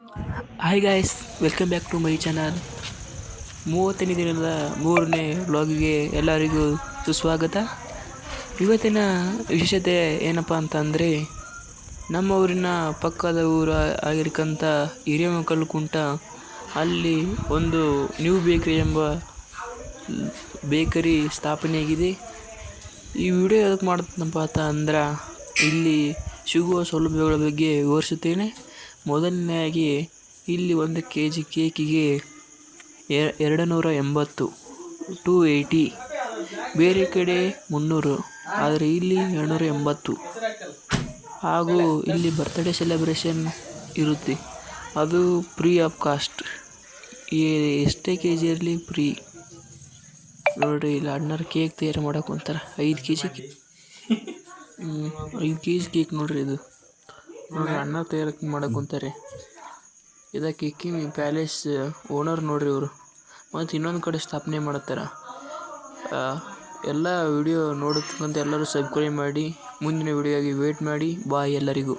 Hi guys, welcome back to my channel. 30ನೇ ದಿನದ 3ನೇ ವ್ಲಾಗಿಗೆ ಎಲ್ಲರಿಗೂ ಸುಸ್ವಾಗತ. ಇವತ್ತಿನ ವಿಶೇಷತೆ ಏನಪ್ಪ ಅಂತಂದರೆ, ನಮ್ಮ ಊರಿನ ಪಕ್ಕದ ಊರು ಆಗಿರ್ತಕ್ಕಂಥ ಹಿರೇಮಕಲ್ಕುಂಟ ಅಲ್ಲಿ ಒಂದು ನ್ಯೂ ಬೇಕರಿ ಎಂಬ ಬೇಕರಿ ಸ್ಥಾಪನೆಯಾಗಿದೆ. ಈ ವಿಡಿಯೋ ಎದಕ್ಕೆ ಮಾಡ್ತನಪ್ಪ ಅಂದ್ರೆ, ಇಲ್ಲಿ ಸಿಗುವ ಸೌಲಭ್ಯಗಳ ಬಗ್ಗೆ ವಿವರಿಸುತ್ತೇನೆ. ಮೊದಲನೆಯಾಗಿ ಇಲ್ಲಿ 1 kg ಕೇಕಿಗೆ 280 280, ಬೇರೆ ಕಡೆ 300, ಆದರೆ ಇಲ್ಲಿ 280. ಹಾಗೂ ಇಲ್ಲಿ ಬರ್ತ್ಡೇ ಸೆಲೆಬ್ರೇಷನ್ ಇರುತ್ತೆ, ಅದು ಫ್ರೀ ಆಫ್ ಕಾಸ್ಟ್. ಎಷ್ಟೇ ಕೆ ಜಿ ಇರಲಿ ಫ್ರೀ. ನೋಡಿರಿ, ಇಲ್ಲಿ ಅಣ್ಣರು ಕೇಕ್ ತಯಾರು ಮಾಡೋಕೆ ಅಂತಾರೆ. 5 kg ಕೇಕ್ ನೋಡ್ರಿ. ಇದು ನೋಡ್ರಿ, ಅಣ್ಣ ತಯಾರು ಮಾಡೋಕೆ ಅಂತಾರೆ. ಇದಕ್ಕೆ ಕಿಂಗ್ ಪ್ಯಾಲೇಸ್ ಓನರ್ ನೋಡ್ರಿ ಇವರು. ಮತ್ತು ಇನ್ನೊಂದು ಕಡೆ ಸ್ಥಾಪನೆ ಮಾಡುತ್ತಾರೆ. ಎಲ್ಲ ವಿಡಿಯೋ ನೋಡೋದಕ್ಕಂತ ಎಲ್ಲರೂ ಸಬ್ಸ್ಕ್ರೈಬ್ ಮಾಡಿ, ಮುಂದಿನ ವಿಡಿಯೋಗೆ ವೇಟ್ ಮಾಡಿ. ಬಾಯ್ ಎಲ್ಲರಿಗೂ.